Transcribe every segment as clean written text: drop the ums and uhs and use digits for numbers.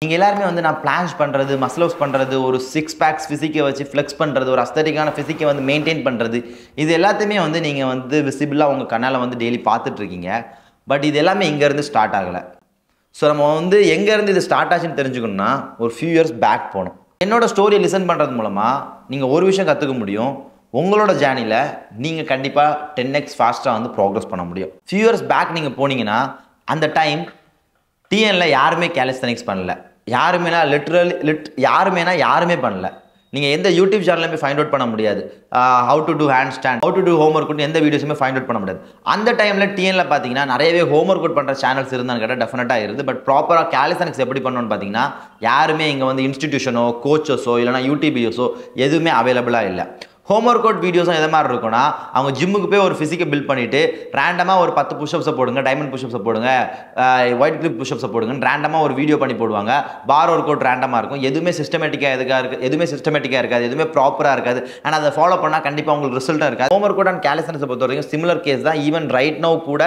நீங்க எல்லாருமே வந்து நான் பிளான்ஸ் பண்றது, மஸ்ல் அப்ஸ் பண்றது, ஒரு 6 பேக்ஸ் பிசிக்க வச்சு ஃப்ளெக்ஸ் பண்றது, ஒரு அஸ்தெட்டிக்கான பிசிக்க வந்து மெயின்டெயின் பண்றது, இது எல்லாத்தையுமே வந்து நீங்க வந்து விசிபிளா உங்க கண்ணால வந்து டெய்லி பார்த்துட்டு இருக்கீங்க. பட் இது எல்லாமே இங்க இருந்து ஸ்டார்ட் ஆகல. ஸோ நம்ம வந்து எங்க இருந்து இது ஸ்டார்ட் ஆச்சுன்னு தெரிஞ்சுக்கணும்னா ஒரு ஃபியூ இயர்ஸ் பேக் போகணும். என்னோட ஸ்டோரியை லிசன் பண்றது மூலமா நீங்க ஒரு விஷயம் கத்துக்க முடியும். உங்களோட ஜேர்னில நீங்க கண்டிப்பா 10x ஃபாஸ்டா வந்து ப்ரோக்ரஸ் பண்ண முடியும். ஃபியூ இயர்ஸ் பேக் நீங்க போனீங்கன்னா அந்த டைம் டிஎன்ல யாருமே கேலிஸ்தெனிக்ஸ் பண்ணல. யாருமே பண்ணல. நீங்கள் எந்த யூடியூப் சேனலுமே ஃபைண்ட் அவுட் பண்ண முடியாது. How to do handstand, how to do homework எந்த வீடியோஸுமே ஃபைண்ட் அவுட் பண்ண முடியாது. அந்த டைமில் டிஎன்ல பார்த்தீங்கன்னா நிறையவே ஹோம் ஒர்க் அவுட் பண்ணுற சேனல்ஸ் இருந்தான்னு கேட்டால் டெஃபினட்டாக இருந்து. பட் ப்ராப்பராக கேலிஸ்தெனிக்ஸ் எப்படி பண்ணணும்னு பார்த்தீங்கன்னா யாருமே இங்கே வந்து இன்ஸ்டிடியூஷனோ கோச்சஸோ இல்லைனா யூடியூப் வீடியோஸோ எதுவுமே அவைலபிளாக இல்லை. ஹோம் ஒர்க் அவுட் வீடியோஸும் எது மாதிரி இருக்குன்னா அவங்க ஜிம்முக்கு போய் ஒரு ஃபிசிக்கை பில்ட் பண்ணிவிட்டு ரேண்டமாக ஒரு 10 புஷ்அப்ஸை போடுங்க, டைமண்ட் புஷ்அப்ஸை போடுங்க, ஒயிட் கிளிப் புஷ்அப்ஸை போடுங்கன்னு ரேண்டமாக ஒரு வீடியோ பண்ணி போடுவாங்க. பார் ஒர்க் அவுட் ரேண்டமாக இருக்கும். எதுவுமே சிஸ்டமேட்டிக்காக இருக்காது, எதுவுமே ப்ராப்பராக இருக்காது. ஆனால் அதை ஃபாலோ பண்ணால் கண்டிப்பாக உங்களுக்கு ரிசல்ட்டாக இருக்காது. ஹோம் ஒர்க் அவுட் அண்ட் கேலிஸ்தெனிக்ஸை பொறுத்த வரைக்கும் சிமிலர் கேஸ் தான். ஈவன் ரைட் நவ் கூட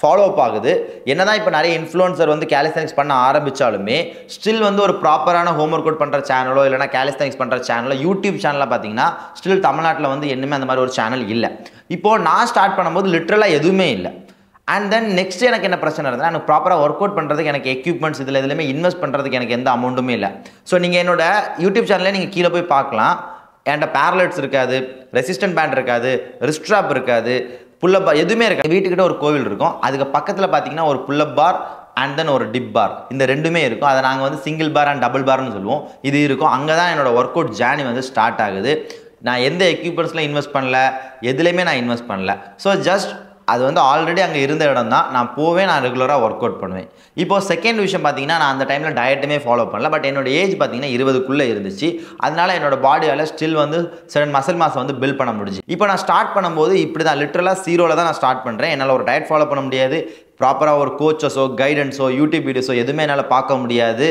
ஃபாலோ அப் ஆகுது. என்னதான் இப்போ நிறைய இன்ஃப்ளூயன்சர் வந்து கேலிஸ்தெனிக்ஸ் பண்ண ஆரம்பித்தாலுமே ஸ்டில் வந்து ஒரு ப்ராப்பரான ஹோம் ஒர்க் அவுட் பண்ணுற சேனலோ இல்லைனா கேலிஸ்தெனிக்ஸ் பண்ணுற சேனலோ யூடியூப் சேனலில் பார்த்தீங்கன்னா ஸ்டில் தமிழ்நாட்டில் வந்து என்னமே அந்த மாதிரி ஒரு சேனல் இல்லை. இப்போது நான் ஸ்டார்ட் பண்ணும்போது லிட்ரலாக எதுவுமே இல்லை. அண்ட் தென் நெக்ஸ்ட் எனக்கு என்ன பிரச்சனை இருந்ததுன்னா எனக்கு ப்ராப்பராக ஒர்க் அவுட் பண்ணுறதுக்கு எனக்கு எக்யூப்மெண்ட்ஸ் இதில் எதுலையுமே இன்வெஸ்ட் பண்ணுறதுக்கு எனக்கு எந்த அமௌண்ட்டுமே இல்லை. ஸோ நீங்கள் என்னோட யூடியூப் சேனலே நீங்கள் கீழே போய் பார்க்கலாம். என்கிட்ட பேரலெட்ஸ் இருக்காது, ரெசிஸ்டன்ட் பேண்ட் இருக்காது, ரிஸ்ட்ராப் இருக்காது, புல்லப் பார் எதுவுமே இருக்காது. வீட்டுக்கிட்ட ஒரு கோவில் இருக்கும், அதுக்கு பக்கத்தில் பார்த்தீங்கன்னா ஒரு புல்லப் பார் அண்ட் தென் ஒரு டிப் பார், இந்த ரெண்டுமே இருக்கும். அதை நாங்கள் வந்து சிங்கிள் பார் அண்ட் டபுள் பார்னு சொல்லுவோம். இது இருக்கும். அங்கே தான் என்னோட ஒர்க் அவுட் ஜேர்னி வந்து ஸ்டார்ட் ஆகுது. நான் எந்த எக்யூப்மெண்ட்ஸில் இன்வெஸ்ட் பண்ணல, எதுலேயுமே நான் இன்வெஸ்ட் பண்ணல. ஸோ ஜஸ்ட் அது வந்து ஆல்ரெடி அங்கே இருந்த இடம் தான். நான் போவேன், நான் ரெகுலராக ஒர்க் அவுட் பண்ணுவேன். இப்போ செகண்ட் விஷயம் பார்த்தீங்கன்னா நான் அந்த டைமில் டயட்டுமே ஃபாலோ பண்ணல. பட் என்னோட ஏஜ் பார்த்தீங்கன்னா 20க்குள்ளே இருந்துச்சு. அதனால என்னோட பாடியால் ஸ்டில் வந்து சடன் மசில் மாஸை வந்து பில்ட் பண்ண முடிஞ்சு. இப்போ நான் ஸ்டார்ட் பண்ணும்போது இப்படி தான் லிட்டரலாக ஜீரோவில் தான் நான் ஸ்டார்ட் பண்ணுறேன். என்னால் ஒரு டயட் ஃபாலோ பண்ண முடியாது. ப்ராப்பராக ஒரு கோச்சஸோ கைடன்ஸோ யூடியூப் வீடியோஸோ எதுவுமே என்னால் பார்க்க முடியாது.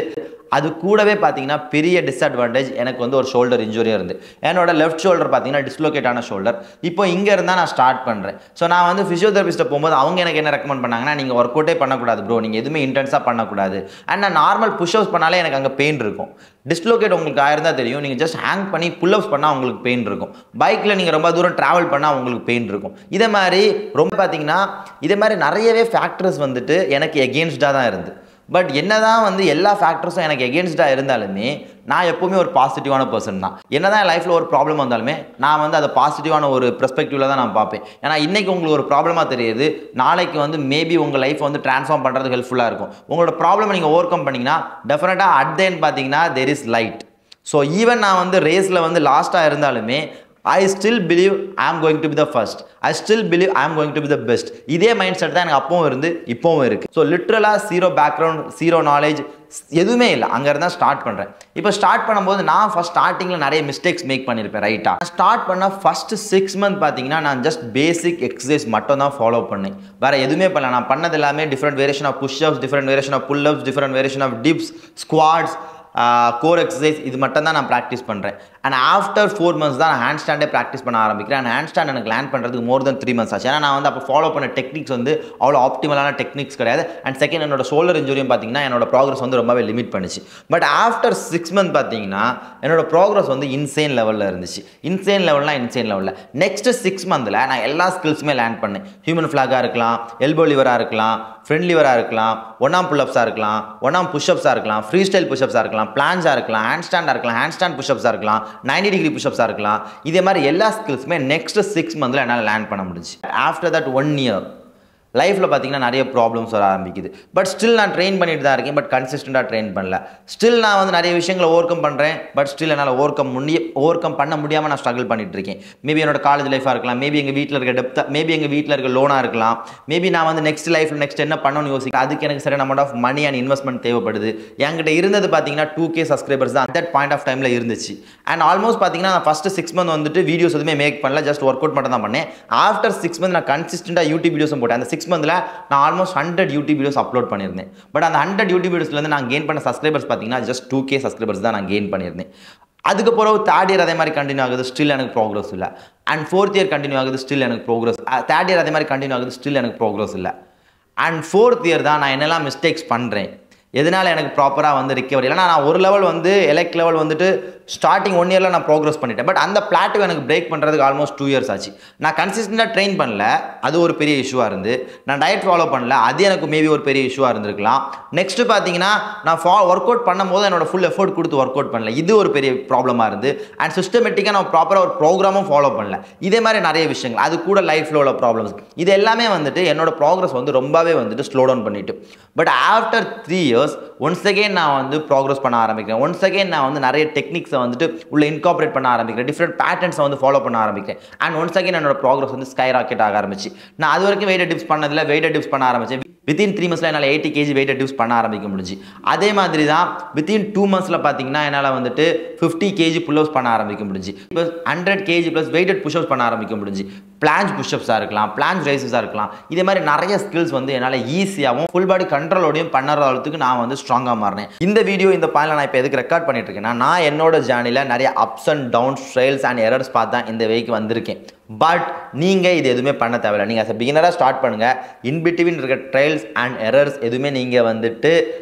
அது கூடவே பார்த்தீங்கன்னா பெரிய டிஸ்அட்வான்டேஜ் எனக்கு வந்து ஒரு ஷோல்டர் இன்ஜுரியாக இருந்து. என்னோட லெஃப்ட் ஷோல்டர் பார்த்தீங்கன்னா டிஸ்லோகேட் ஆன ஷோல்டர். இப்போ இங்கே இருந்தால் நான் ஸ்டார்ட் பண்ணுறேன். ஸோ நான் வந்து ஃபிசியோதெரபிஸ்ட்டை போகும்போது அவங்க எனக்கு என்ன ரெக்கமெண்ட் பண்ணாங்கன்னா நீங்கள் ஒர்க் அவுட்டே பண்ணக்கூடாது ப்ரோ, நீங்கள் எதுவுமே இன்டென்ஸாக பண்ணக்கூடாது. அண்ட் நான் நார்மல் புஷ்அப்ஸ் பண்ணாலே எனக்கு அங்கே பெயின் இருக்கும். டிஸ்லோகேட் உங்களுக்கு ஆயிருந்தால் தெரியும். நீங்கள் ஜஸ்ட் ஹேங் பண்ணி புல்அப்ஸ் பண்ணால் உங்களுக்கு பெயின் இருக்கும். பைக்கில் நீங்கள் ரொம்ப தூரம் ட்ராவல் பண்ணால் உங்களுக்கு பெயின் இருக்கும். இதே மாதிரி ரொம்ப பார்த்தீங்கன்னா இதே மாதிரி நிறையவே ஃபேக்டர்ஸ் வந்துட்டு எனக்கு எகெயின்ஸ்டாக தான் இருந்து. பட் என்னதான் வந்து எல்லா ஃபேக்டர்ஸும் எனக்கு எகெயின்ஸ்டாக இருந்தாலுமே நான் எப்போவுமே ஒரு பாசிட்டிவான பர்சன் தான். என்னதான் என் லைஃப்பில் ஒரு ப்ராப்ளம் வந்தாலுமே நான் வந்து அதை பாசிட்டிவான ஒரு பெர்ஸ்பெக்டிவில் தான் நான் பார்ப்பேன். ஏன்னா இன்றைக்கி உங்களுக்கு ஒரு ப்ராப்ளமாக தெரியுது, நாளைக்கு வந்து மேபி உங்கள் லைஃப் வந்து ட்ரான்ஸ்ஃபார்ம் பண்ணுறதுக்கு ஹெல்ப்ஃபுல்லாக இருக்கும். உங்களோட ப்ராப்ளம் நீங்கள் ஓவர் கம் பண்ணிங்கன்னா டெஃபினட்டாக அட் த எண்ட் பார்த்தீங்கன்னா there is light. So even நான் வந்து ரேஸில் வந்து லாஸ்ட்டாக இருந்தாலுமே I still believe I am going to be the first. I still believe I am going to be the best. இதே மைண்ட் செட் தான் எனக்கு அப்பவும் இருந்து இப்போவும் இருக்குது. ஸோ லிட்ரலாக ஜீரோ பேக்ரவுண்ட், ஜீரோ நாலேஜ் எதுவுமே இல்லை. அங்கே இருந்தால் ஸ்டார்ட் பண்ணுறேன். இப்போ ஸ்டார்ட் பண்ணும்போது நான் ஃபஸ்ட் ஸ்டார்டிங்கில் நிறைய மிஸ்டேக்ஸ் மேக் பண்ணியிருப்பேன். ரைட்டாக ஸ்டார்ட் பண்ண ஃபஸ்ட்டு 6 மந்த் பார்த்தீங்கன்னா நான் ஜஸ்ட் பேசிக் எக்ஸசைஸ் மட்டும் தான் ஃபாலோ பண்ணேன். வேறு எதுவுமே பண்ணல. நான் பண்ணது எல்லாமே different variation of pushups, different variation of pullups, different variation of dips, squats, core exercise, இது மட்டும் தான் நான் ப்ராக்டிஸ் பண்ணுறேன். அண்ட் ஆஃப்டர் 4 months தான் நான் ஹேண்ட் ஸ்டாண்டே ப்ராக்டிஸ் பண்ண ஆரம்பிக்கிறேன். அண்ட் ஹேண்ட் ஸ்டாண்ட் எனக்கு லேர்ன் பண்ணுறதுக்கு மோர் தென் 3 months ஆச்சு. ஏன்னா நான் வந்து அப்போ ஃபாலோ பண்ண டெக்னிக்ஸ் வந்து அவ்வளோ ஆப்டிமலான டெக்னிக்ஸ் கிடையாது. அண்ட் செகண்ட் என்னோட ஷோல்டர் இன்ஜுரியும் பார்த்தீங்கன்னா என்னோட ப்ராக்ரஸ் வந்து ரொம்பவே லிமிட் பண்ணிச்சு. பட் ஆஃப்டர் 6 months பார்த்தீங்கன்னா என்னோட ப்ராக்ரஸ் வந்து இன்சேன் லெவலில் இருந்துச்சு. இன்சேன் லெவலில் நெக்ஸ்ட் 6 monthsல நான் எல்லா ஸ்கில்ஸுமே லேர்ன் பண்ணேன். ஹியூமன் ஃப்ளாகாக இருக்கலாம், எல்போ லிவராக இருக்கலாம், ஃப்ரண்ட் லிவராக இருக்கலாம், ஒன்னாம் புல்அப்ஸாக இருக்கலாம், ஒன்னாம் புஷ்அப்ஸாக இருக்கலாம், ஃப்ரீ ஸ்டைல் புஷ்அப்ஸாக இருக்கலாம், பிளான்ஸாக இருக்கலாம், ஹேண்ட் ஸ்டாண்டாக இருக்கலாம், ஹேண்ட் ஸ்டாண்ட் புஷ்அப்ஸாக இருக்கலாம், 90 degree புஷ்அப்ஸாக இருக்கலாம். இதே மாதிரி எல்லா ஸ்கில்ஸுமே நெக்ஸ்ட் 6 monthsல என்னால் லேர்ன் பண்ண முடிஞ்சு. ஆஃப்டர் தட் 1 year லைஃப்பில் பார்த்தீங்கன்னா நிறைய ப்ராப்ளம்ஸ் வர ஆரம்பிக்குது. பட் ஸ்டில் நான் ட்ரெயின் பண்ணிட்டு தான் இருக்கேன். பட் கன்சிஸ்டண்ட்டாக ட்ரெயின் பண்ணல. ஸ்டில் நான் வந்து நிறைய விஷயங்களை ஓவர் கம் பண்ணுறேன். பட் ஸ்டில் என்னால் ஓவர் கம் பண்ண முடியாமல் நான் ஸ்ட்ரகிள் பண்ணிட்டு இருக்கேன். மேபி என்னோட காலேஜ் லைஃபாக இருக்கலாம், மேபி எங்கள் வீட்டில் இருக்க டெப்த்தாக, மேபி எங்கள் வீட்டில் இருக்க லோனாக இருக்கலாம், மேபி நான் வந்து நெக்ஸ்ட் லைஃப்பில் நெக்ஸ்ட் என்ன பண்ணணும்னு யோசிக்க அதுக்கு எனக்கு சரியான amount of money and investment தேவைப்படுது. என்கிட்ட இருந்தது பார்த்தீங்கன்னா 2K சப்ஸ்கிரைபர்ஸ் தான் அட் பாயிண்ட் ஆஃப் டைமில் இருந்துச்சு. அண்ட் ஆல்மோஸ்ட் பார்த்தீங்கன்னா நான் ஃபஸ்ட்டு 6 months வந்துட்டு வீடியோஸ் எதுவுமே மேக் பண்ணல, ஜஸ்ட் ஒர்க் அவுட் மட்டும் தான் பண்ணேன். ஆஃப்டர் 6 months நான் கன்சிஸ்டண்டாக யூடியூப் வீடியோஸும் போட்டேன். அந்த 6 monthsல நான் ஆல்மோஸ்ட் 100 யூடியூப் வீடியோஸ் அப்லோட் பண்ணியிருந்தேன். பட் அந்த 100 யூடியூப் வீடியோஸ்லேருந்து நான் கெயின் பண்ண சப்ஸ்கிரைபர்ஸ் பார்த்தீங்கன்னா ஜஸ்ட் 2K சப்ஸ்கிரைபர்ஸ் தான் நான் கெயின் பண்ணியிருந்தேன். அதுக்கப்புறம் தேர்ட் இயர் அதே மாதிரி கண்டினியூ ஆகுது, ஸ்டில் எனக்கு ப்ரோக்ரஸ் இல்லை. அண்ட் ஃபோர்த் இயர் கண்டினியூ ஆகுது, ஸ்டில் எனக்கு ப்ரோக்ரஸ். தேர்ட் இயர் அதே மாதிரி கண்டினியூ ஆகுது, ஸ்டில் எனக்கு ப்ரோக்ரஸ் இல்லை. அண்ட் ஃபோர்த் இயர் தான் நான் என்னெல்லாம் மிஸ்டேக்ஸ் பண்ணுறேன், எதனால் எனக்கு ப்ராப்பராக வந்து ரிக்கவரி இல்லைனா நான் ஒரு லெவல் வந்து எலெக்ட் லெவல் வந்துட்டு ஸ்டார்டிங் 1 இயரில் நான் ப்ரோக்ரஸ் பண்ணிட்டேன். பட் அந்த பிளாட்டு எனக்கு பிரேக் பண்ணுறதுக்கு ஆல்மோஸ்ட் 2 இயர்ஸ் ஆச்சு. நான் கன்சிஸ்டண்டாக ட்ரெயின் பண்ணல, அது ஒரு பெரிய இஷ்யூவாக இருந்து. நான் டயட் ஃபாலோ பண்ணல, அது எனக்கு மேபி ஒரு பெரிய இஷ்யூவாக இருந்திருக்கலாம். நெக்ஸ்ட்டு பார்த்தீங்கன்னா நான் ஒர்க் அவுட் பண்ணும்போது என்னோட ஃபுல் எஃபோர்ட் கொடுத்து ஒர்க் அவுட் பண்ணல, இது ஒரு பெரிய ப்ராப்ளமாக இருந்து. அண்ட் சிஸ்டமேட்டிக்காக நான் ப்ராப்பராக ஒரு ப்ரோக்ராமும் ஃபாலோ பண்ணல. இதே மாதிரி நிறைய விஷயங்கள், அது கூட லைஃப்பில் உள்ள ப்ராப்ளம்ஸ், இது எல்லாமே வந்துட்டு என்னோட ப்ராக்ரஸ் வந்து ரொம்பவே வந்துட்டு ஸ்லோ டவுன் பண்ணிட்டு. But after 3 years once again நான் வந்து ப்ராக்ரஸ் பண்ண ஆரம்பிக்கிறேன். ஒன்ஸ் அகெயின் நான் வந்து நிறைய டெக்னிக்ஸை வந்துட்டு உள்ள இன்கார்பரேட் பண்ண ஆரம்பிக்கிறேன், டிஃப்ரெண்ட் பேட்டர்ன்ஸை வந்து ஃபாலோ பண்ண ஆரம்பிக்கிறேன். அண்ட் ஒன்ஸ் அகெயின் என்னோட ப்ராக்ரஸ் வந்து ஸ்கை ராக்கெட் ஆக ஆரம்பிச்சு. நான் அது வரைக்கும் வெயிட் டிப்ஸ் பண்ணதில்லை, வெயிட் டிப்ஸ் பண்ண ஆரம்பிச்சேன். வித்தின் 3 மந்த்ஸில் என்னால் 80 kg வெயிட் டிப்ஸ் பண்ண ஆரம்பிக்க முடிஞ்சு. அதே மாதிரி தான் வித்தின் 2 மந்த்ஸில் பார்த்தீங்கன்னா என்னால் வந்துட்டு 50 kg புல்அப்ஸ் பண்ண ஆரம்பிக்க முடிஞ்சு. Plus 100 kg plus weighted pushups பண்ண ஆரம்பிக்க முடிஞ்சு. பிளான்ச் புஷ்அப்ஸாக இருக்கலாம், பிளான்ச் ரைசஸாக இருக்கலாம், இதே மாதிரி நிறைய ஸ்கில்ஸ் வந்து என்னால் ஈஸியாகவும் ஃபுல் பாடி கண்ட்ரோலோடையும் பண்ணுற அளவுக்கு நான் வந்து ஸ்ட்ராங்காக மாறினேன். இந்த வீடியோ இந்த பாயிண்ட்ல நான் இப்போ எதுக்கு ரெக்கார்ட் பண்ணிட்டு இருக்கேன்னா, நான் என்னோட ஜேர்னியில் நிறைய ups and downs, trials and errors பார்த்து தான் இந்த வேக்கு வந்திருக்கேன். பட் நீங்கள் இது எதுவுமே பண்ண தேவையில்லை. நீங்கள் as a beginner ஸ்டார்ட் பண்ணுங்கள். இன்பிட்வீன் இருக்க ட்ரையல்ஸ் அண்ட் எரர்ஸ் எதுவுமே நீங்கள் வந்துட்டு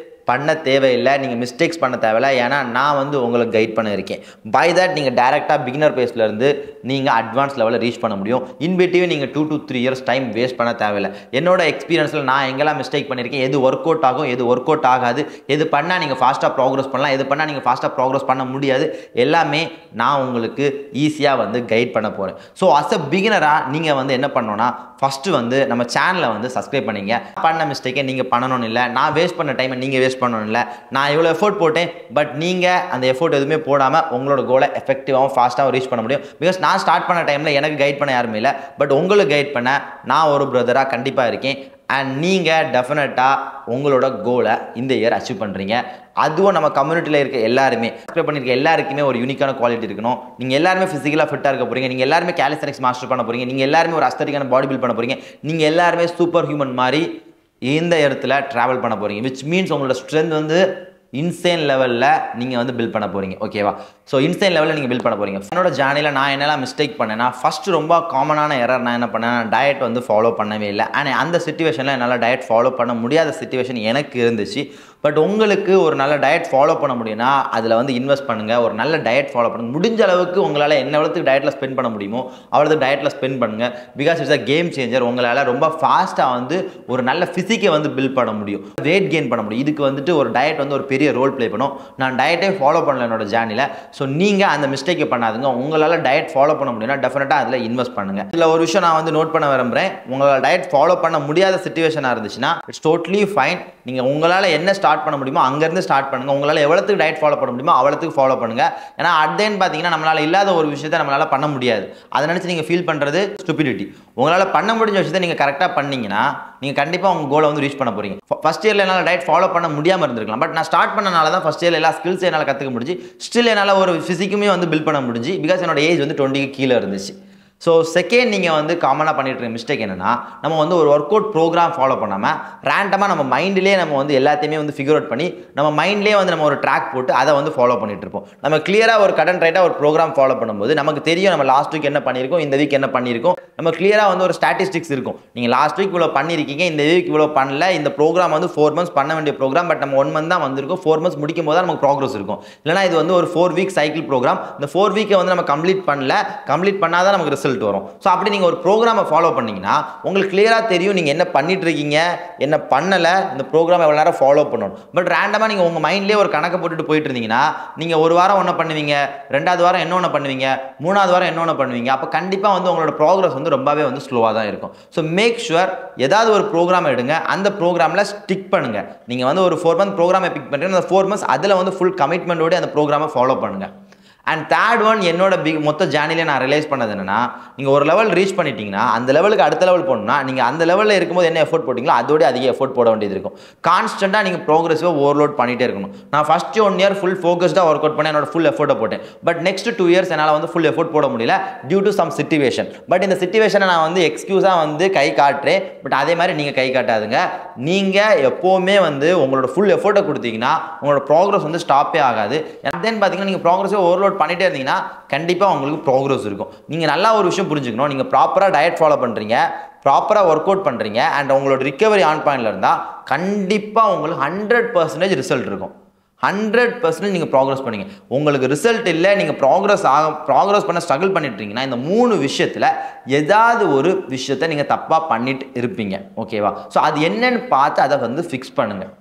பண்ண தேவையில்லை, நீங்கள் மிஸ்டேக்ஸ் பண்ண தேவையில்லை. ஏன்னா நான் வந்து உங்களுக்கு கைட் பண்ண இருக்கேன். பை தட் நீங்கள் டேரெக்டாக பிகினர் பேஸ்லேருந்து நீங்கள் அட்வான்ஸ் லெவலில் ரீச் பண்ண முடியும். இன்பிட்வீன் நீங்கள் 2 to 3 இயர்ஸ் டைம் வேஸ்ட் பண்ண தேவையில்லை. என்னோட எக்ஸ்பீரியன்ஸில் நான் எங்கெல்லாம் மிஸ்டேக் பண்ணியிருக்கேன், எது ஒர்க் அவுட் ஆகும், எது ஒர்க் அவுட் ஆகாது, எது பண்ணால் நீங்கள் ஃபாஸ்ட்டாக ப்ராக்ரஸ் பண்ணலாம், எது பண்ணால் நீங்கள் ஃபாஸ்ட்டாக ப்ராக்ரஸ் பண்ண முடியாது, எல்லாமே நான் உங்களுக்கு ஈஸியாக வந்து கைட் பண்ண போகிறேன். ஸோ அஸ் அ பிகினராக நீங்கள் வந்து என்ன பண்ணணும்னா, ஃபஸ்ட்டு வந்து நம்ம சேனலை வந்து சப்ஸ்கிரைப் பண்ணிங்க. பண்ண மிஸ்டேக்கை நீங்கள் பண்ணணும்னு இல்லை, நான் வேஸ்ட் பண்ண டைமை நீங்கள் வேஸ்ட் பண்ணணும் இல்லை. நான் இவ்வளோ எஃபோர்ட் போட்டேன், பட் நீங்கள் அந்த எஃபோர்ட் எதுவுமே போடாமல் உங்களோட கோலை எஃபெக்டிவாகவும் ஃபாஸ்ட்டாகவும் ரீச் பண்ண முடியும். பிகாஸ் நான் ஸ்டார்ட் பண்ண டைமில் எனக்கு கைட் பண்ண யாருமே இல்லை, பட் உங்களுக்கு கைட் பண்ண நான் ஒரு பிரதராக கண்டிப்பாக இருக்கேன். அண்ட் நீங்கள் டெஃபினட்டாக உங்களோட கோலை இந்த இயர் அச்சீவ் பண்ணுறீங்க. அதுவும் நம்ம கம்யூனிட்டியில் இருக்க எல்லாருமே சப்ஸ்கிரைப் பண்ணியிருக்க எல்லாருக்குமே ஒரு யூனிக்கான குவாலிட்டி இருக்கணும். நீங்கள் எல்லாருமே ஃபிசிக்கலாக ஃபிட்டாக இருக்க போகிறீங்க, நீங்கள் எல்லாருமே கேலிஸ்தெனிக்ஸ் மாஸ்டர் பண்ண போகிறீங்க, நீங்கள் எல்லாருமே ஒரு அஸ்தட்டிக்கான பாடி பில்ட் பண்ண போகிறீங்க, நீங்கள் எல்லாருமே சூப்பர் ஹியூமன் மாதிரி இந்த இடத்துல ட்ராவல் பண்ண போகிறீங்க. விச் மீன்ஸ் உங்களோட ஸ்ட்ரென்த் வந்து இன்சேன் லெவலில் நீங்கள் வந்து பில்ட் பண்ண போகிறீங்க. ஓகேவா? ஸோ இன்சேன் லெவலில் நீங்கள் பில்ட் பண்ண போகிறீங்க. என்னோட ஜேர்னியில் நான் என்னெல்லாம் மிஸ்டேக் பண்ணேன்னா, ஃபஸ்ட்டு ரொம்ப காமனான எரர் நான் என்ன பண்ணேன், டயட் வந்து ஃபாலோ பண்ணவே இல்லை. அண்ட் அந்த சிச்சுவேஷனில் என்னால் டயட் ஃபாலோ பண்ண முடியாத சிச்சுவேஷன் எனக்கு இருந்துச்சு. பட் உங்களுக்கு ஒரு நல்ல டயட் ஃபாலோ பண்ண முடியும்னா அதில் வந்து இன்வெஸ்ட் பண்ணுங்கள். ஒரு நல்ல டயட் ஃபாலோ பண்ணுங்கள். முடிஞ்ச அளவுக்கு உங்களால் என்ன எவ்வளோத்துக்கு டயட்டில் ஸ்பெண்ட் பண்ண முடியுமோ அவ்வளோத்துக்கு டயட்டில் ஸ்பெண்ட் பண்ணுங்கள். Because it's a game changer. உங்களால் ரொம்ப ஃபாஸ்ட்டாக வந்து ஒரு நல்ல ஃபிசிக்கை வந்து பில்ட் பண்ண முடியும், வெயிட் கெயின் பண்ண முடியும். இதுக்கு வந்துட்டு ஒரு டயட் வந்து ஒரு பெரிய ரோல் ப்ளே பண்ணும். நான் டயட்டே ஃபாலோ பண்ணல என்னோட ஜேர்னியில். ஸோ நீங்கள் அந்த மிஸ்டேக்கை பண்ணாதுங்க. உங்களால் டயட் ஃபாலோ பண்ண முடியும்னா டெஃபினட்டாக அதில் இன்வெஸ்ட் பண்ணுங்கள். இதில் ஒரு விஷயம் நான் வந்து நோட் பண்ண விரும்புகிறேன். உங்களால் டயட் ஃபாலோ பண்ண முடியாத சிச்சுவேஷனாக இருந்துச்சுன்னா இட்ஸ் டோட்லி ஃபைன். நீங்கள் உங்களால் என்ன ஸ்டார்ட் பண்ண முடியுமோ அங்கேருந்து ஸ்டார்ட் பண்ணுங்கள். உங்களால் எவ்வளோத்துக்கு டயட் ஃபாலோ பண்ண முடியுமோ அவ்வளோத்துக்கு ஃபாலோ பண்ணுங்கள். ஏன்னா அட்தேன்னு பார்த்தீங்கன்னா நம்மளால் இல்லாத ஒரு விஷயத்தை நம்மளால் பண்ண முடியாது. அதை நினச்சி நீங்கள் ஃபீல் பண்ணுறது ஸ்டூபிடிட்டி. உங்களால் பண்ண முடிஞ்ச விஷயத்தை நீங்கள் கரெக்டாக பண்ணீங்கன்னா நீங்கள் கண்டிப்பாக உங்கள் கோலை வந்து ரீச் பண்ண போகிறீங்க. ஃபஸ்ட் இயரில் என்னால் டயட் ஃபாலோ பண்ண முடியாமல் இருந்திருக்கலாம். பட் நான் ஸ்டார்ட் பண்ணனால தான் ஃபஸ்ட் இயரில் எல்லா ஸ்கில்ஸ் என்னால் கற்றுக்க முடிஞ்சு, ஸ்டில் என்னால் ஒரு ஃபிசிக்குமே வந்து பில்ட் பண்ண முடிஞ்சு. பிகாஸ் என்னோட ஏஜ் வந்து 20க்கு கீழே இருந்துச்சு. ஸோ செகண்ட் நீங்கள் வந்து காமனாக பண்ணிட்டு இருக்க மிஸ்டேக் என்னென்னா, நம்ம வந்து ஒரு ஒர்க் அவுட் ப்ரோக்ராம் ஃபாலோ பண்ணாமல் ரேண்டமாக நம்ம மைண்ட்லேயே நம்ம வந்து எல்லாத்தையுமே வந்து ஃபிகர் அவுட் பண்ணி நம்ம மைண்ட்லேயே வந்து நம்ம ஒரு ட்ராக் போட்டு அதை வந்து ஃபாலோ பண்ணிட்டு இருப்போம். நம்ம கிளியராக ஒரு கடன் ரைட்டாக ஒரு ப்ரோக்ராம் ஃபாலோ பண்ணும்போது நமக்கு தெரியும் நம்ம லாஸ்ட் வீக் என்ன பண்ணியிருக்கோம், இந்த வீக் என்ன பண்ணியிருக்கோம். நம்ம கிளியராக வந்து ஒரு ஸ்டாட்டிஸ்டிக்ஸ் இருக்கும். நீங்கள் லாஸ்ட் வீக் இவ்வளோ பண்ணியிருக்கீங்க, இந்த வீக் இவ்வளோ பண்ணல, இந்த ப்ரோக்ராம் வந்து 4 months பண்ண வேண்டிய ப்ரோக்ராம், பட் நம்ம 1 month தான் வந்திருக்கும். 4 months முடிக்கும் போது தான் நமக்கு ப்ராக்ரஸ் இருக்கும். இல்லைனா இது வந்து ஒரு 4 week சைக்கிள் ப்ரோக்ராம். இந்த 4 week வந்து நம்ம கம்ப்ளீட் பண்ணாதான் நமக்கு ரிசல்ட் வரும். ஸோ அப்படி நீங்கள் ஒரு ப்ரோக்ராமை ஃபாலோ பண்ணிங்கன்னா உங்களுக்கு கிளியராக தெரியும் நீங்கள் என்ன பண்ணிட்டு இருக்கீங்க, என்ன பண்ணலை, இந்த ப்ரோக்ராம் எவ்வளோ நேரம் ஃபாலோ பண்ணணும். பட் ரேண்டமாக நீங்கள் உங்கள் மைண்ட்லேயே ஒரு கணக்கை போட்டுட்டு போயிட்டு இருந்தீங்கன்னா நீங்கள் ஒரு வாரம் ஒன்று பண்ணுவீங்க, 2வது வாரம் இன்னொன்று பண்ணுவீங்க, 3வது வாரம் இன்னொன்று பண்ணுவீங்க. அப்போ கண்டிப்பாக வந்து உங்களோட ப்ராக்ரஸ் வந்து ரொம்பவே வந்து ஸ்லோவாக தான் இருக்கும். ஸோ மேக் ஷுவர் ஏதாவது ஒரு ப்ரோக்ராம் எடுங்க, அந்த ப்ரோக்ராமில் ஸ்டிக் பண்ணுங்கள். நீங்கள் வந்து ஒரு 4 month ப்ரோக்ராமை பிக் பண்ணுறீங்க, அந்த 4 months அதில் வந்து ஃபுல் கமிட்மெண்ட்டோடு அந்த ப்ரோக்ராமை ஃபாலோ பண்ணுங்கள். அண்ட் தேர்ட் ஒன், என்னோட மொத்த ஜேர்னிலே நான் ரியலைஸ் பண்ணது என்னன்னா, நீங்கள் ஒரு லெவல் ரீச் பண்ணிட்டீங்கன்னா அந்த லெவலுக்கு அடுத்த லெவல் போகணும்னா நீங்கள் அந்த லெவலில் இருக்கும்போது என்ன எஃபோர்ட் போட்டிங்களோ அதோட அதிக எஃபோர்ட் போட வேண்டியது இருக்கும். கான்ஸ்டன்ட்டாக நீங்கள் ப்ரோக்ரஸிவாக ஓவர்லோட் பண்ணிகிட்டே இருக்கணும். நான் ஃபஸ்ட்டு 1 year ஃபுல் ஃபோக்கஸ்டாக ஒர்க் அவுட் பண்ணி என்னோட ஃபுல் எஃபோர்ட்டை போட்டேன். பட் நெக்ஸ்ட் 2 years என்னால் வந்து ஃபுல் எஃபோர்ட் போட முடியல due to some situation. But இந்த சிச்சுவேஷனை நான் வந்து எக்ஸ்கியூஸாக வந்து கை காட்டுறேன். பட் அதே மாதிரி நீங்கள் கை காட்டாதுங்க. நீங்கள் எப்போவுமே வந்து உங்களோட ஃபுல் எஃபோர்ட்டை கொடுத்தீங்கன்னா உங்களோட ப்ராக்ரஸ் வந்து ஸ்டாப்பே ஆகாது. தென் பார்த்தீங்கன்னா நீங்கள் ப்ராக்ரஸிவாக ஓவர்லோட் அவுட் பண்ணிட்டே இருந்தீங்கன்னா கண்டிப்பாக உங்களுக்கு ப்ரோக்ரஸ் இருக்கும். நீங்கள் நல்லா ஒரு விஷயம் புரிஞ்சுக்கணும், நீங்கள் ப்ராப்பராக டயட் ஃபாலோ பண்ணுறீங்க, ப்ராப்பராக ஒர்க் அவுட் பண்ணுறீங்க அண்ட் உங்களோட ரிகவரி ஆன் பாயிண்டில் இருந்தால் கண்டிப்பாக உங்களுக்கு 100% ரிசல்ட் இருக்கும். 100% நீங்கள் ப்ராக்ரஸ் பண்ணீங்க. உங்களுக்கு ரிசல்ட் இல்லை, நீங்கள் ப்ராக்ரஸ் பண்ண ஸ்ட்ரகிள் பண்ணிட்டுருக்கீங்கன்னா இந்த 3 விஷயத்தில் ஏதாவது ஒரு விஷயத்தை நீங்கள் தப்பாக பண்ணிட்டு இருப்பீங்க. ஓகேவா? ஸோ அது என்னன்னு பார்த்து அதை வந்து ஃபிக்ஸ் பண்ணுங்கள்.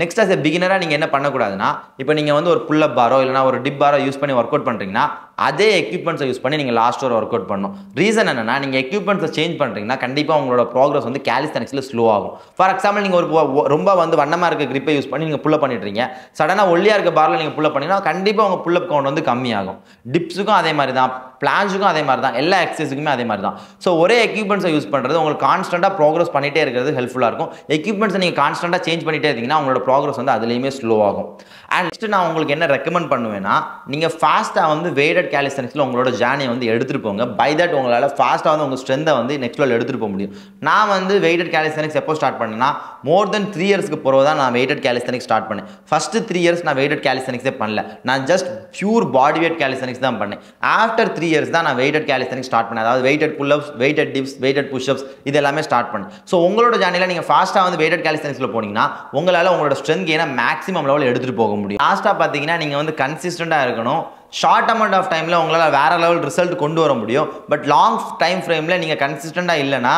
நெக்ஸ்ட் as a பிகினராக நீங்கள் என்ன பண்ணக்கூடாதுன்னா, இப்போ நீங்கள் வந்து ஒரு புல்லப் பாரோ இல்லைனா ஒரு டிப் பாரோ யூஸ் பண்ணி ஒர்க் அவுட் பண்ணுறீங்கன்னா அதே எக்யூப்மெண்ட்ஸை யூஸ் பண்ணி நீங்கள் லாஸ்ட் ஒரு ஒர்க் அவுட் பண்ணணும். ரீசன் என்னன்னா, நீங்கள் எக்யூப்மெண்ட்ஸை சேஞ்ச் பண்ணுறீங்கன்னா கண்டிப்பாக உங்களோட ப்ராக்ரஸ் வந்து கேலிஸ்தெனிக்ஸில் ஸ்லோ ஆகும். ஃபார் எக்ஸாம்பிள் நீங்கள் ஒரு ரொம்ப வந்து வண்ணமாக இருக்க கிரிப்பை யூஸ் பண்ணி நீங்கள் புல்லப் பண்ணிட்டுருங்க, சடனாக ஒல்லியாக இருக்க பாரில் நீங்கள் புல்லப் பண்ணிங்கன்னா கண்டிப்பாக உங்கள் புல்லப் கவுண்ட் வந்து கம்மியாகும். டிப்ஸுக்கும் அதே மாதிரி தான், பிளான்ஸுக்கும் அதே மாதிரி தான், எல்லா எக்ஸசைஸுக்குமே அதே மாதிரி தான். ஸோ ஒரே எக்யூப்மெண்ட்ஸை யூஸ் பண்ணுறது உங்களுக்கு கான்ஸ்டன்ட்டாக ப்ராக்ரஸ் பண்ணிகிட்டே இருக்கிறது ஹெல்ப்ஃபுல்லாக இருக்கும். எக்யூப்மெண்ட்ஸை நீங்கள் கான்ஸ்டன்ட்டாக சேஞ்ச் பண்ணிகிட்டே இருந்தீங்கன்னா உங்களோட ப்ராக்ரஸ் வந்து அதுலேயுமே ஸ்லோ ஆகும். அண்ட் நெக்ஸ்ட் நான் உங்களுக்கு என்ன ரெக்கமெண்ட் பண்ணுவேன்னா, நீங்கள் ஃபாஸ்ட்டாக வந்து வெய்டட் கேலிஸ்தெனிக்ஸில் உங்களோட ஜேர்னியை வந்து எடுத்துகிட்டு போங்க. பை தட் உங்களால் ஃபாஸ்ட்டாக வந்து உங்கள் ஸ்ட்ரென்த்தை வந்து நெக்ஸ்ட் லெவல் எடுத்துகிட்டு போக முடியும். நான் வந்து வெய்டட் கேலிஸ்தெனிக்ஸ் எப்போ ஸ்டார்ட் பண்ணேன்னா, மோர் தென் 3 இயர்ஸ்க்கு பிறகு தான் நான் வெய்டட் கேலிஸ்தெனிக்ஸ் ஸ்டார்ட் பண்ணேன். ஃபஸ்ட்டு 3 இயர்ஸ் நான் வெய்டட் கேலிஸ்தெனிக்ஸே பண்ணல, நான் ஜஸ்ட் பியூர் பாடி வெயிட் கேலிஸ்தெனிக்ஸ் தான் பண்ணேன். ஆஃப்டர் 3 இயர்ஸ் தான் நான் வெய்டட் கேலிஸ்தெனிக்ஸ் ஸ்டார்ட் பண்ணேன். அதாவது weighted pull-ups, weighted tips, weighted push-ups இது எல்லாமே ஸ்டார்ட் பண்ணேன். ஸோ உங்களோட ஜேர்னியில் நீங்கள் ஃபாஸ்ட்டாக வந்து வெய்டட் கேலிஸ்தெனிக்ஸில் போனீங்கன்னா உங்களால் உங்களோட ஸ்ட்ரென்த் கெயினை மேக்ஸிமம் லெவல் எடுத்துகிட்டு போக முடியும். லாஸ்ட்டாக பார்த்தீங்கன்னா நீங்கள் வந்து கன்சிஸ்டண்ட்டாக இருக்கணும். ஷார்ட் அமௌண்ட் ஆஃப் டைமில் உங்களால் வேறு லெவல் ரிசல்ட் கொண்டு வர முடியும். பட் லாங் டைம் ஃப்ரேமில் நீங்கள் கன்சிஸ்டண்ட்டாக இல்லைனா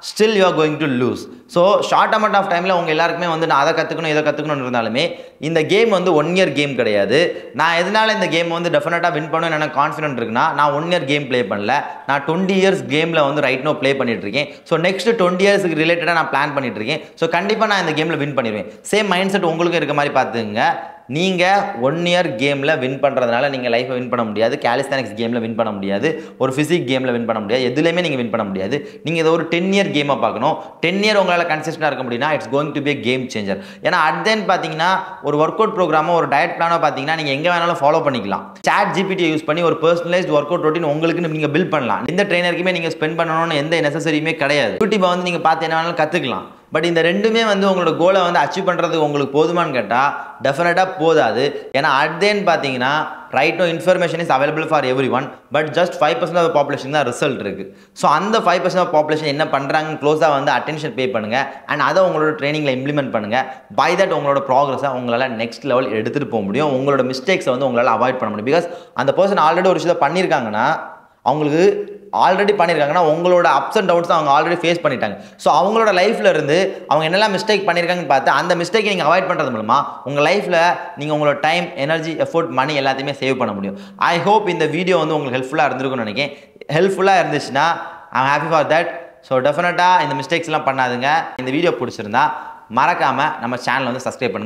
still you are going to lose. So short amount of டைமில் உங்கள் எல்லாருக்குமே வந்து நான் அதை கற்றுக்கணும் இதை கற்றுக்கணும்னு இருந்தாலுமே இந்த கேம் வந்து 1 இயர் கேம் கிடையாது. நான் எதனால இந்த கேம் வந்து டெஃபினட்டாக வின் பண்ணுவேன்னு எனக்கு கான்ஃபிடென்ட் இருக்குன்னா, நான் 1 இயர் கேம் ப்ளே பண்ணல, நான் 20 இயர்ஸ் கேமில் வந்து ரைட் நோ ப்ளே பண்ணிட்டு இருக்கேன். ஸோ நெக்ஸ்ட் 20 இயர்ஸ்க்கு ரிலேட்டடாக நான் பிளான் பண்ணிட்டு இருக்கேன். ஸோ கண்டிப்பாக நான் இந்த கேமில் வின் பண்ணிடுவேன். சேம் மைண்ட் செட் உங்களுக்கும் இருக்க மாதிரி பார்த்துங்க. நீங்கள் 1 இயர் கேமில் வின் பண்ணுறதுனால நீங்கள் லைஃப்பை வின் பண்ண முடியாது, கேலிஸ்தெனிக்ஸ் கேமில் வின் பண்ண முடியாது, ஒரு ஃபிசிக் கேமில் வின் பண்ண முடியாது, எதுலையுமே நீங்கள் வின் பண்ண முடியாது. நீங்கள் இதை ஒரு 10 இயர் கேமாக பார்க்கணும். 10 இயர் உங்களால் கன்சிஸ்டண்டாக இருக்க முடியும்னா it's going to be a game changer. ஏன்னா அட் தென் பார்த்தீங்கன்னா ஒரு ஒர்க் அவுட் ப்ரோக்ராமோ ஒரு டயட் பிளானோ பார்த்தீங்கன்னா நீங்கள் எங்கே வேணாலும் ஃபாலோ பண்ணிக்கலாம். சாட் ஜிபிடியை யூஸ் பண்ணி ஒரு பர்சனலைஸ்ட் ஒர்க் அவுட் ரொட்டீன் உங்களுக்கு நீங்கள் பில்ட் பண்ணலாம். இந்த ட்ரெயினருக்குமே நீங்கள் ஸ்பெண்ட் பண்ணணும்னு எந்த நெசசரியுமே கிடையாது. யூடியூப்பை வந்து நீங்கள் பார்த்து என்ன வேணாலும் கற்றுக்கலாம். பட் இந்த ரெண்டுமே வந்து உங்களோட கோலை வந்து அச்சீவ் பண்ணுறதுக்கு உங்களுக்கு போதுமானு கேட்டால் டெஃபினட்டாக போதாது. ஏன்னா அட் தென் பார்த்தீங்கன்னா right no information is available for everyone, but just 5% of population தான் ரிசல்ட் இருக்குது. ஸோ அந்த 5% ஆஃப் பாப்புலேஷன் என்ன பண்ணுறாங்கன்னு க்ளோஸாக வந்து அட்டென்ஷன் பே பண்ணுங்கள் அண்ட் அதை உங்களோட ட்ரைனிங்கில் இம்ப்ளிமெண்ட் பண்ணுங்கள். பை தட் உங்களோட ப்ராக்ரஸை உங்களால் நெக்ஸ்ட் லெவல் எடுத்துகிட்டு போக முடியும். உங்களோட மிஸ்டேக்ஸை வந்து உங்களால் அவாய்ட் பண்ண முடியும். பிகாஸ் அந்த பர்சன் ஆல்ரெடி ஒரு விஷயத்தை பண்ணியிருக்காங்கன்னா உங்களோட அப்ஸ் அண்ட் டவுன்ஸ் அவங்க ஆல்ரெடி ஃபேஸ் பண்ணிட்டாங்க. ஸோ அவங்களோட லைஃப்பில் இருந்து அவங்க என்னெல்லாம் மிஸ்டேக் பண்ணியிருக்காங்கன்னு பார்த்து அந்த மிஸ்டேக்கை நீங்கள் அவாய்ட் பண்ணுறது மூலமாக உங்கள் லைஃப்பில் நீங்கள் உங்களோட டைம், எனர்ஜி, எஃபோர்ட், மணி எல்லாத்தையுமே சேவ் பண்ண முடியும். ஐ ஹோப் இந்த வீடியோ வந்து உங்களுக்கு ஹெல்ப்ஃபுல்லாக இருந்திருக்கும்னு நினைக்கிறேன். ஹெல்ப்ஃபுல்லாக இருந்துச்சுன்னா I am happy for that. So டெஃபினட்டாக இந்த மிஸ்டேக்ஸ்லாம் பண்ணாதுங்க. இந்த வீடியோ பிடிச்சிருந்தா மறக்காமல் நம்ம சேனலை வந்து சப்ஸ்கிரைப் பண்ணுங்கள்.